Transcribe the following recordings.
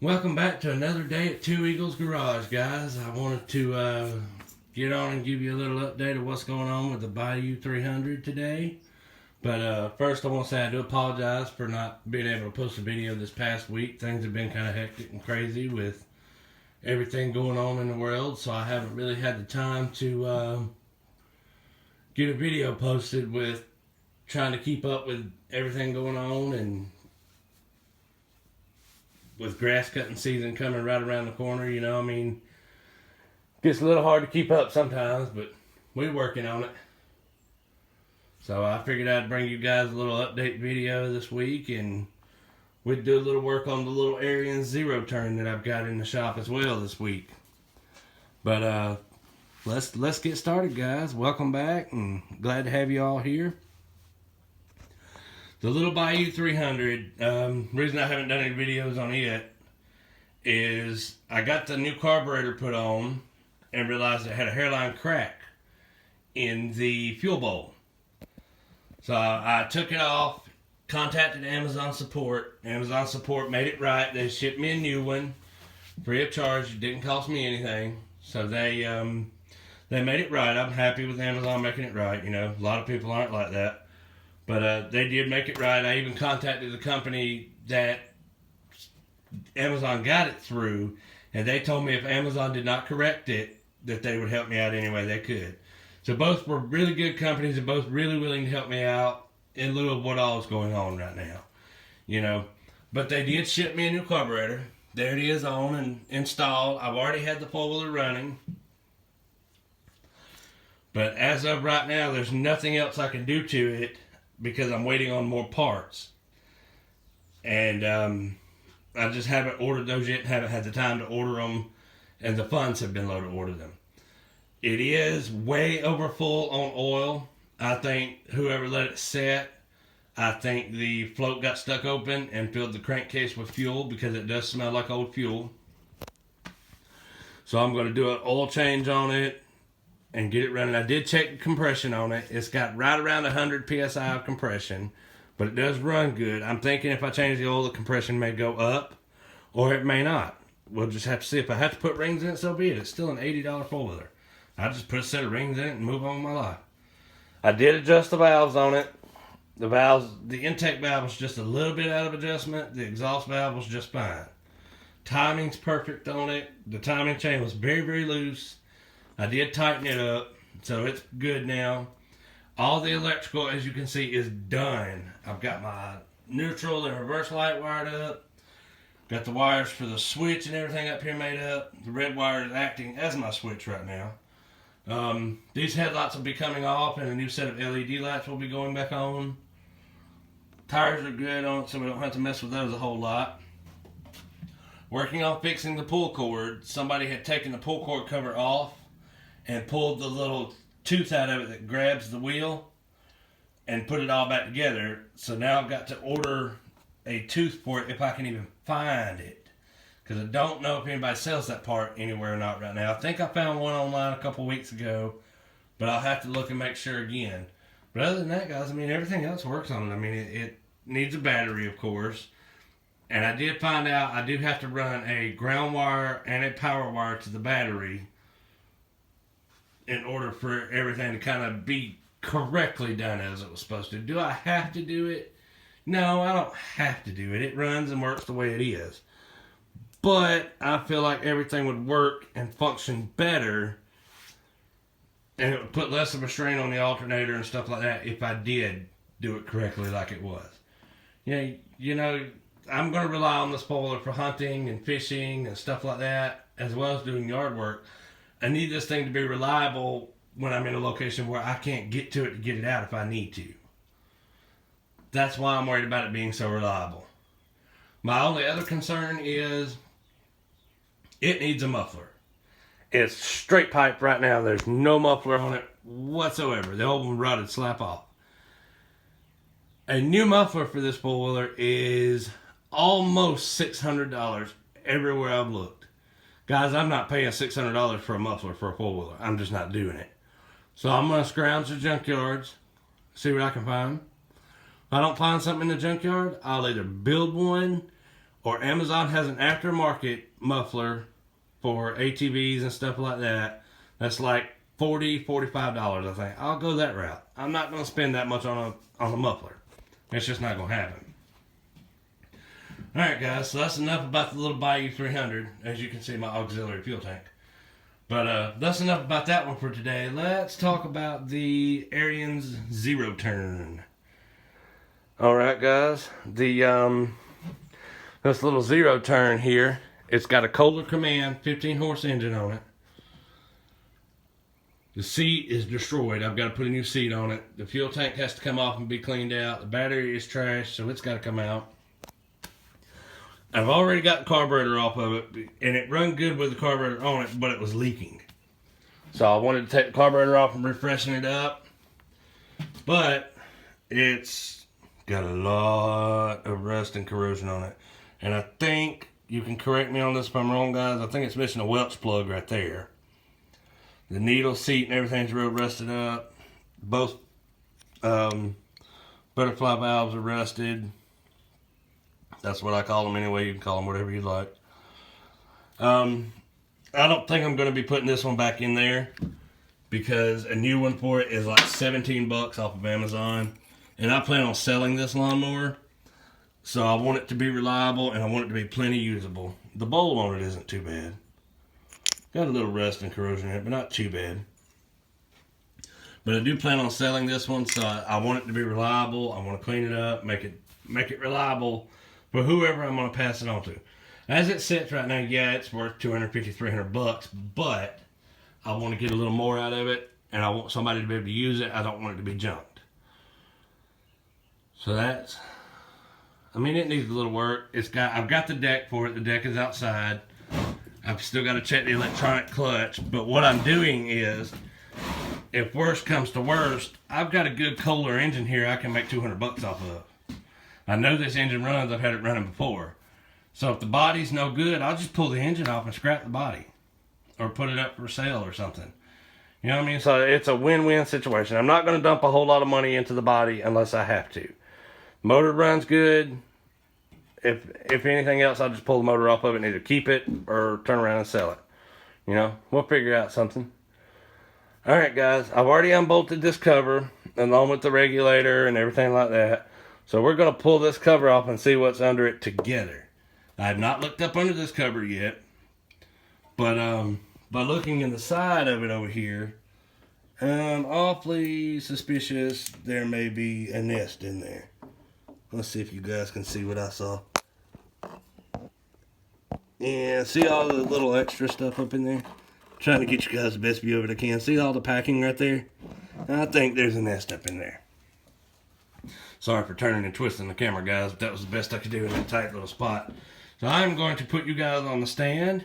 Welcome back to another day at Two Eagles Garage, guys. I wanted to get on and give you a little update of what's going on with the Bayou 300 today. But first I want to say I do apologize for not being able to post a video this past week. Things have been kind of hectic and crazy with everything going on in the world, so I haven't really had the time to get a video posted with trying to keep up with everything going on, and with grass cutting season coming right around the corner, gets a little hard to keep up sometimes, but we're working on it. So I figured I'd bring you guys a little update video this week, and we'd do a little work on the little Ariens zero turn that I've got in the shop as well this week. But let's get started, guys. Welcome back, and glad to have you all here. The little Bayou 300, reason I haven't done any videos on it yet is I got the new carburetor put on and realized it had a hairline crack in the fuel bowl. So I took it off, contacted Amazon support. Amazon support made it right. They shipped me a new one free of charge. It didn't cost me anything. So they made it right. I'm happy with Amazon making it right. You know, a lot of people aren't like that. But they did make it right. I even contacted the company that Amazon got it through, and they told me if Amazon did not correct it, that they would help me out any way they could. So both were really good companies and both really willing to help me out in lieu of what all is going on right now. But they did ship me a new carburetor. There it is on and installed. I've already had the four-wheeler running. But as of right now, there's nothing else I can do to it, because I'm waiting on more parts. And I just haven't ordered those yet, haven't had the time to order them, and the funds have been low to order them. It is way over full on oil. I think whoever let it set, I think the float got stuck open and filled the crankcase with fuel, because it does smell like old fuel. So I'm going to do an oil change on it and get it running. I did check the compression on it. It's got right around 100 psi of compression, but it does run good. I'm thinking if I change the oil, the compression may go up, or it may not. We'll just have to see. If I have to put rings in it, so be it. It's still an $80 four-wheeler. I just put a set of rings in it and move on with my life. I did adjust the valves on it. The intake valve was just a little bit out of adjustment. The exhaust valve was just fine. Timing's perfect on it. The timing chain was very, very loose. I did tighten it up, so it's good now. All the electrical, as you can see, is done. I've got my neutral and reverse light wired up. Got the wires for the switch and everything up here made up. The red wire is acting as my switch right now. These headlights will be coming off, and a new set of LED lights will be going back on. Tires are good on it, so we don't have to mess with those a whole lot. Working on fixing the pull cord. Somebody had taken the pull cord cover off and pulled the little tooth out of it that grabs the wheel and put it all back together. So now I've got to order a tooth for it if I can even find it, because I don't know if anybody sells that part anywhere or not right now. I think I found one online a couple weeks ago, but I'll have to look and make sure again. But other than that, guys, everything else works on it. It needs a battery, of course. And I did find out I do have to run a ground wire and a power wire to the battery in order for everything to kind of be correctly done as it was supposed to. Do I have to do it? No, I don't have to do it. It runs and works the way it is. But I feel like everything would work and function better, and it would put less of a strain on the alternator and stuff like that if I did do it correctly like it was. I'm going to rely on this spoiler for hunting and fishing and stuff like that, as well as doing yard work. I need this thing to be reliable when I'm in a location where I can't get to it to get it out if I need to. That's why I'm worried about it being so reliable. My only other concern is it needs a muffler. It's straight pipe right now. There's no muffler on it whatsoever. The old one rotted slap off. A new muffler for this four-wheeler is almost $600 everywhere I've looked. Guys, I'm not paying $600 for a muffler for a four-wheeler. I'm just not doing it. So I'm going to scrounge the junkyards, see what I can find. If I don't find something in the junkyard, I'll either build one or Amazon has an aftermarket muffler for ATVs and stuff like that. That's like $40, $45, I think. I'll go that route. I'm not going to spend that much on a muffler. It's just not going to happen. Alright guys, so that's enough about the little Bayou 300. As you can see, my auxiliary fuel tank. But that's enough about that one for today. Let's talk about the Ariens Zero Turn. Alright guys, this little Zero Turn here, it's got a Kohler Command 15 horse engine on it. The seat is destroyed. I've got to put a new seat on it. The fuel tank has to come off and be cleaned out. The battery is trashed, so it's got to come out. I've already got the carburetor off of it, and it run good with the carburetor on it, but it was leaking. So I wanted to take the carburetor off and refreshen it up. But it's got a lot of rust and corrosion on it. And I think, you can correct me on this if I'm wrong guys, I think it's missing a Welch plug right there. The needle seat and everything's real rusted up. Both butterfly valves are rusted. That's what I call them anyway. You can call them whatever you like. I don't think I'm going to be putting this one back in there, because a new one for it is like 17 bucks off of Amazon. And I plan on selling this lawnmower. So I want it to be reliable, and I want it to be plenty usable. The bowl on it isn't too bad. Got a little rust and corrosion in it, but not too bad. But I do plan on selling this one, so I want it to be reliable. I want to clean it up, make it reliable for whoever I'm going to pass it on to. As it sits right now, yeah, it's worth 250, 300 bucks, but I want to get a little more out of it, and I want somebody to be able to use it. I don't want it to be junked. So that's, I mean, it needs a little work. I've got the deck for it. The deck is outside. I've still got to check the electronic clutch, but what I'm doing is, if worst comes to worst, I've got a good Kohler engine here I can make 200 bucks off of. I know this engine runs. I've had it running before. So if the body's no good, I'll just pull the engine off and scrap the body. Or put it up for sale or something. You know what I mean? So it's a win-win situation. I'm not going to dump a whole lot of money into the body unless I have to. Motor runs good. If anything else, I'll just pull the motor off of it and either keep it or turn around and sell it. You know, we'll figure out something. Alright guys, I've already unbolted this cover along with the regulator and everything like that. So we're going to pull this cover off and see what's under it together. I have not looked up under this cover yet. But by looking in the side of it over here, I'm awfully suspicious there may be a nest in there. Let's see if you guys can see what I saw. Yeah, see all the little extra stuff up in there? Trying to get you guys the best view of it I can. See all the packing right there? I think there's a nest up in there. Sorry for turning and twisting the camera, guys, but that was the best I could do in that tight little spot. So I'm going to put you guys on the stand.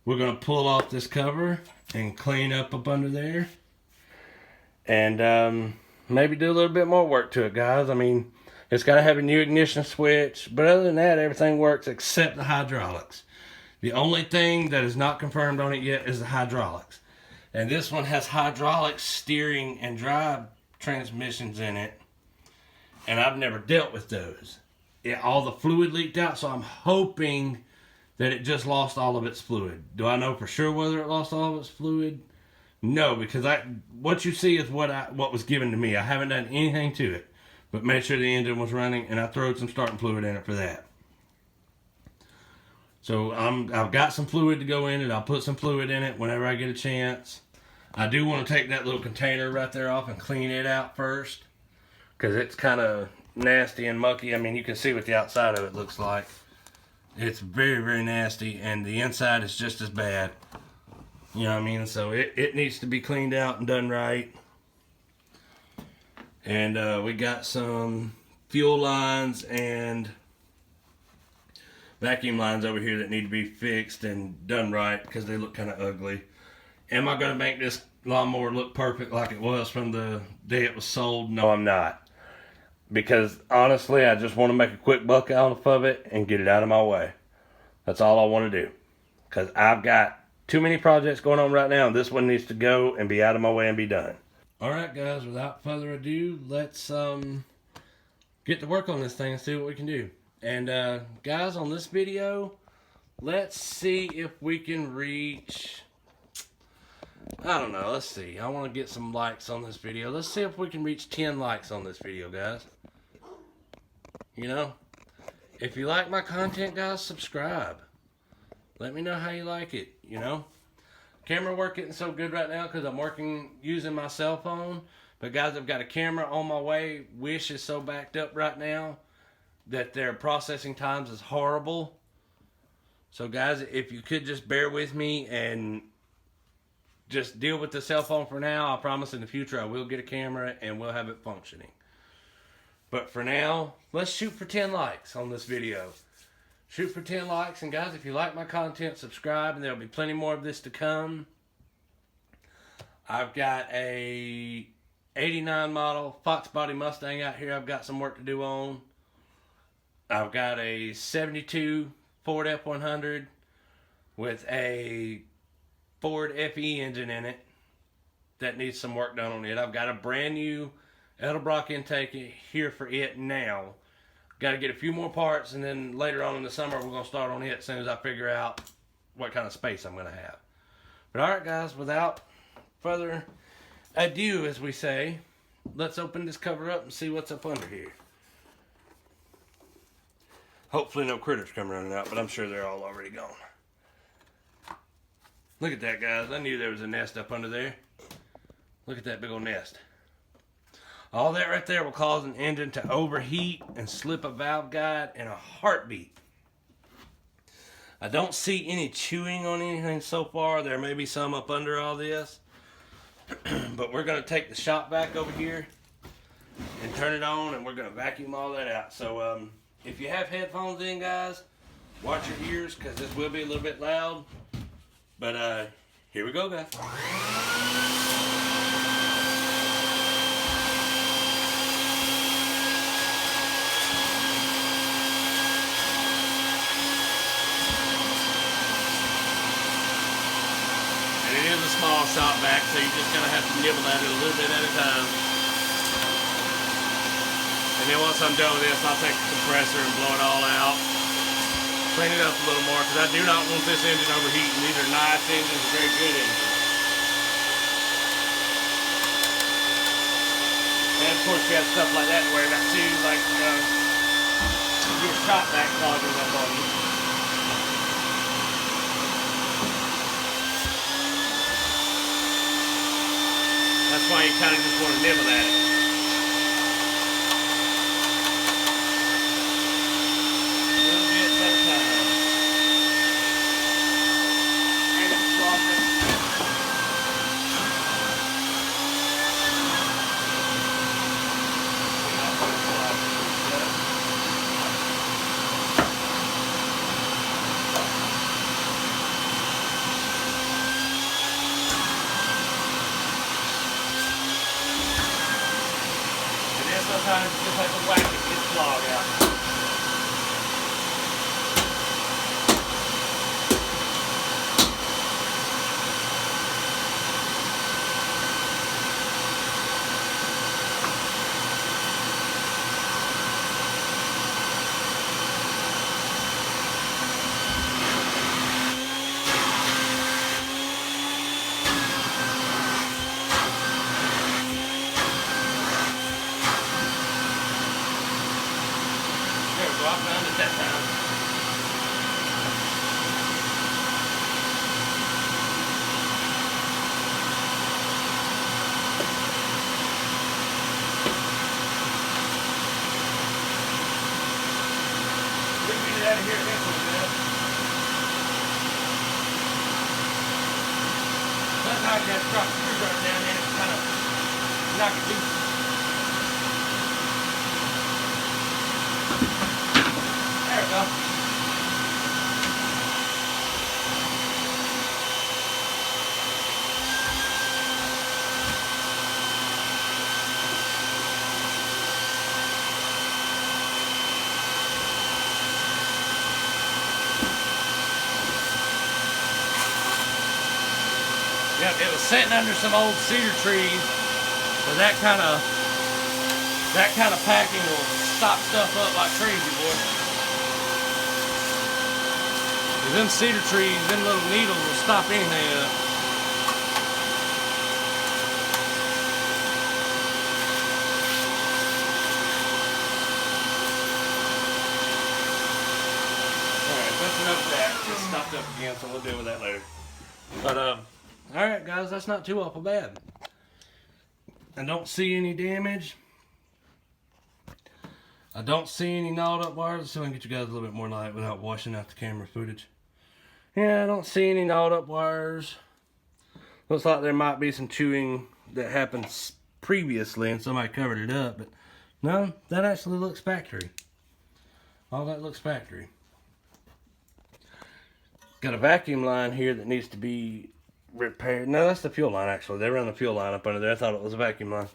We're going to pull off this cover and clean up under there. And maybe do a little bit more work to it, guys. I mean, it's got to have a new ignition switch. But other than that, everything works except the hydraulics. The only thing that is not confirmed on it yet is the hydraulics. And this one has hydraulic steering and drive transmissions in it. And I've never dealt with those. All the fluid leaked out, so I'm hoping that it just lost all of its fluid. Do I know for sure whether it lost all of its fluid? No, because what you see is what was given to me. I haven't done anything to it, but made sure the engine was running, and I throwed some starting fluid in it for that. So I've got some fluid to go in it. I'll put some fluid in it whenever I get a chance. I do want to take that little container right there off and clean it out first, because it's kind of nasty and mucky. I mean, you can see what the outside of it looks like. It's very, very nasty, and the inside is just as bad. You know what I mean? So it needs to be cleaned out and done right. And we got some fuel lines and vacuum lines over here that need to be fixed and done right because they look kind of ugly. Am I going to make this lawnmower look perfect like it was from the day it was sold? No, I'm not. Because honestly, I just want to make a quick buck out of it and get it out of my way. That's all I want to do. Because I've got too many projects going on right now, and this one needs to go and be out of my way and be done. Alright guys, without further ado, let's get to work on this thing and see what we can do. And guys, on this video, let's see if we can reach, I don't know, let's see. I want to get some likes on this video. Let's see if we can reach 10 likes on this video, guys. You know, if you like my content, guys, subscribe. Let me know how you like it, you know. Camera work isn't so good right now because I'm using my cell phone. But guys, I've got a camera on my way. Wish is so backed up right now that their processing times is horrible. So guys, if you could just bear with me and just deal with the cell phone for now. I promise in the future I will get a camera and we'll have it functioning. But for now, let's shoot for 10 likes on this video. Shoot for 10 likes. And guys, if you like my content, subscribe, and there'll be plenty more of this to come. I've got a 89 model Fox body Mustang out here I've got some work to do on. I've got a 72 Ford F100 with a Ford FE engine in it that needs some work done on it. I've got a brand new Edelbrock intake here for it now. Got to get a few more parts, and then later on in the summer we're going to start on it as soon as I figure out what kind of space I'm going to have. But alright guys, without further ado, as we say, let's open this cover up and see what's up under here. Hopefully no critters come running out, but I'm sure they're all already gone. Look at that, guys. I knew there was a nest up under there. Look at that big old nest. All that right there will cause an engine to overheat and slip a valve guide in a heartbeat. I don't see any chewing on anything so far. There may be some up under all this. But we're going to take the shop vac over here and turn it on, and we're going to vacuum all that out. So if you have headphones in, guys, watch your ears because this will be a little bit loud. But here we go, guys. And it is a small shop vac, so you're just going to have to nibble at it a little bit at a time. And then once I'm done with this, I'll take the compressor and blow it all out. Clean it up a little more because I do not want this engine overheating. These are nice engines, very good engines. And of course you have stuff like that to worry about too, like your shop vac clogging up on you. That's why you kind of just want to nibble at it. Sometimes you just have to whack it, get the clog out. I found it that time. We can get it out of here eventually, man. Sometimes you have to drop the screwdriver down there and kind of knock it loose. There we go. Yep, it was sitting under some old cedar trees, but that kind of packing will stop stuff up like crazy, boy. Them cedar trees, them little needles will stop anything up. Alright, that's enough of that. It stopped up again, so we'll deal with that later. But, alright guys, that's not too awful bad. I don't see any damage. I don't see any gnawed up wires, so I can get you guys a little bit more light without washing out the camera footage. Yeah, I don't see any gnawed up wires. Looks like there might be some chewing that happened previously and somebody covered it up, but no, that actually looks factory. All that looks factory. Got a vacuum line here that needs to be repaired. No, that's the fuel line actually. They run the fuel line up under there. I thought it was a vacuum line.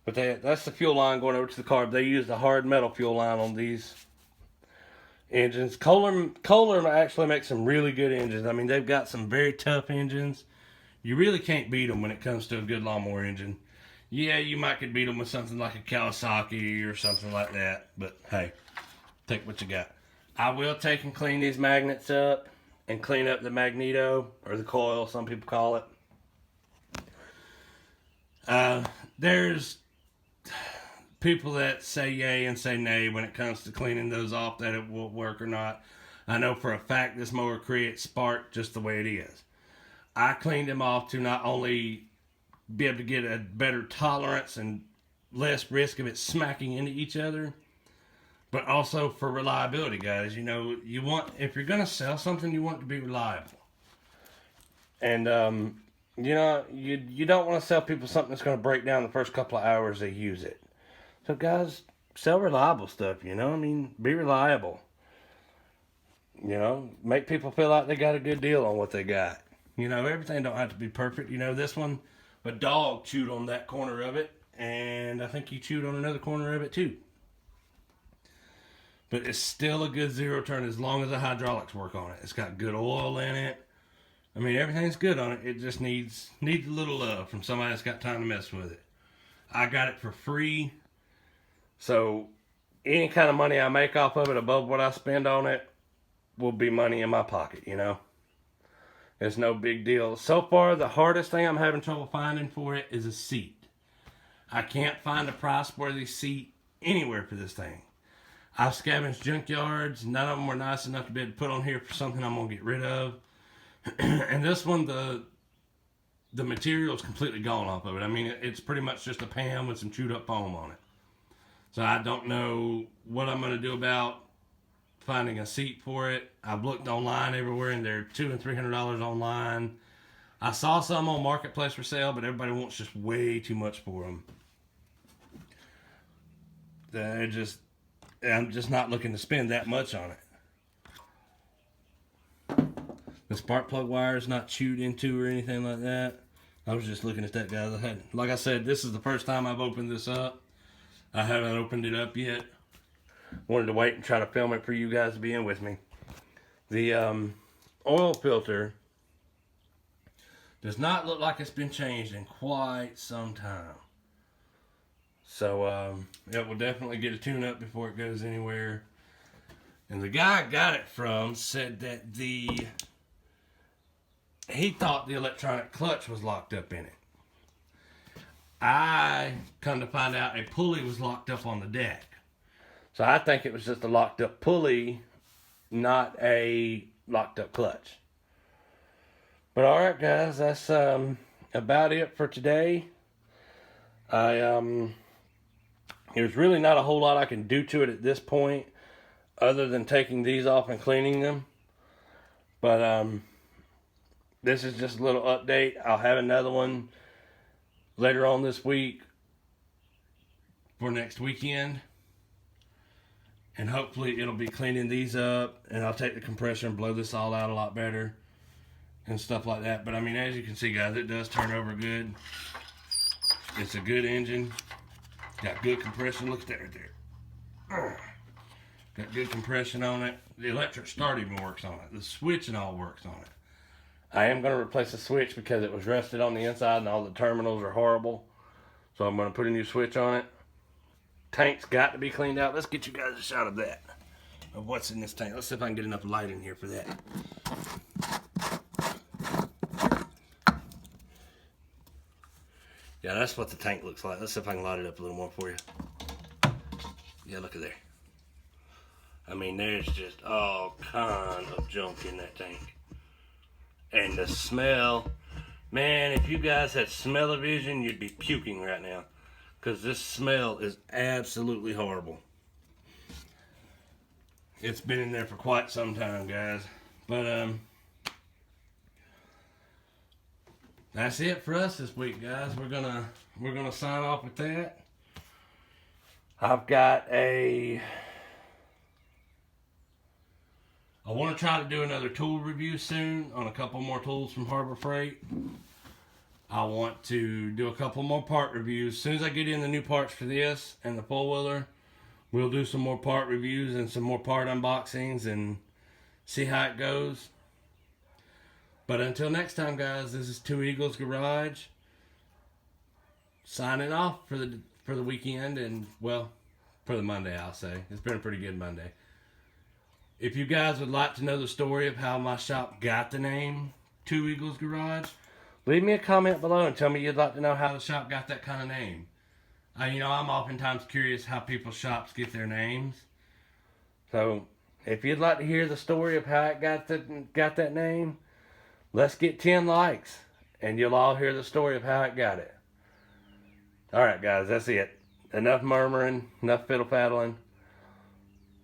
But that's the fuel line going over to the carb. They use the hard metal fuel line on these engines. Kohler actually makes some really good engines. I mean, they've got some very tough engines. You really can't beat them when it comes to a good lawnmower engine. Yeah, you might could beat them with something like a Kawasaki or something like that. But hey, take what you got. I will take and clean these magnets up and clean up the magneto, or the coil, some people call it. There's people that say yay and say nay when it comes to cleaning those off, that it will work or not. I know for a fact this mower creates spark just the way it is. I cleaned them off to not only be able to get a better tolerance and less risk of it smacking into each other, but also for reliability, guys. You know, if you're going to sell something, you want it to be reliable. And, you know, you don't want to sell people something that's going to break down the first couple of hours they use it. So, guys, sell reliable stuff, you know? I mean, be reliable. You know, make people feel like they got a good deal on what they got. You know, everything don't have to be perfect. You know, this one, a dog chewed on that corner of it, and I think he chewed on another corner of it, too. But it's still a good zero turn as long as the hydraulics work on it. It's got good oil in it. I mean, everything's good on it. It just needs a little love from somebody that's got time to mess with it. I got it for free. So, any kind of money I make off of it above what I spend on it will be money in my pocket, you know? It's no big deal. So far, the hardest thing I'm having trouble finding for it is a seat. I can't find a price-worthy seat anywhere for this thing. I've scavenged junkyards. None of them were nice enough to be able to put on here for something I'm going to get rid of. And this one, the material is completely gone off of it. I mean, it's pretty much just a pan with some chewed up foam on it. So I don't know what I'm going to do about finding a seat for it. I've looked online everywhere, and they're $200 and $300 online. I saw some on Marketplace for sale, but everybody wants just way too much for them. I'm just not looking to spend that much on it. The spark plug wire is not chewed into or anything like that. I was just looking at that, guys. Like I said, this is the first time I've opened this up. I haven't opened it up yet. Wanted to wait and try to film it for you guys to be in with me. The oil filter does not look like it's been changed in quite some time. So it will definitely get a tune-up before it goes anywhere. And the guy I got it from said that he thought the electronic clutch was locked up in it. I come to find out a pulley was locked up on the deck. So I think it was just a locked up pulley, not a locked up clutch. But alright guys, that's about it for today. There's really not a whole lot I can do to it at this point, other than taking these off and cleaning them. But this is just a little update. I'll have another one later on this week for next weekend. And hopefully it'll be cleaning these up, and I'll take the compressor and blow this all out a lot better and stuff like that. But I mean, as you can see guys, it does turn over good. It's a good engine. Got good compression. Look at that right there. Got good compression on it. The electric start even works on it. The switch and all works on it. I am going to replace the switch because it was rusted on the inside and all the terminals are horrible. So I'm going to put a new switch on it. Tank's got to be cleaned out. Let's get you guys a shot of that. of what's in this tank. Let's see if I can get enough light in here for that. Yeah, that's what the tank looks like. Let's see if I can light it up a little more for you. Yeah, look at there. I mean, there's just all kind of junk in that tank. And the smell, man, if you guys had smell-o-vision, you'd be puking right now. Because this smell is absolutely horrible. It's been in there for quite some time, guys. But, that's it for us this week, guys. We're gonna sign off with that. I've got I want to try to do another tool review soon on a couple more tools from Harbor Freight. I want to do a couple more part reviews. As soon as I get in the new parts for this and the four-wheeler, we'll do some more part reviews and some more part unboxings and see how it goes. But until next time, guys, this is Two Eagles Garage signing off for the weekend and, well, for the Monday, I'll say. It's been a pretty good Monday. If you guys would like to know the story of how my shop got the name Two Eagles Garage, leave me a comment below and tell me you'd like to know how the shop got that kind of name. I'm oftentimes curious how people's shops get their names. So, if you'd like to hear the story of how it got that name, let's get 10 likes, and you'll all hear the story of how it got it. Alright, guys, that's it. Enough murmuring, enough fiddle-faddling.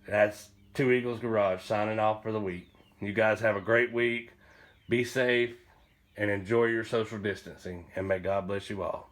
That's Two Eagles Garage signing off for the week. You guys have a great week. Be safe, and enjoy your social distancing. And may God bless you all.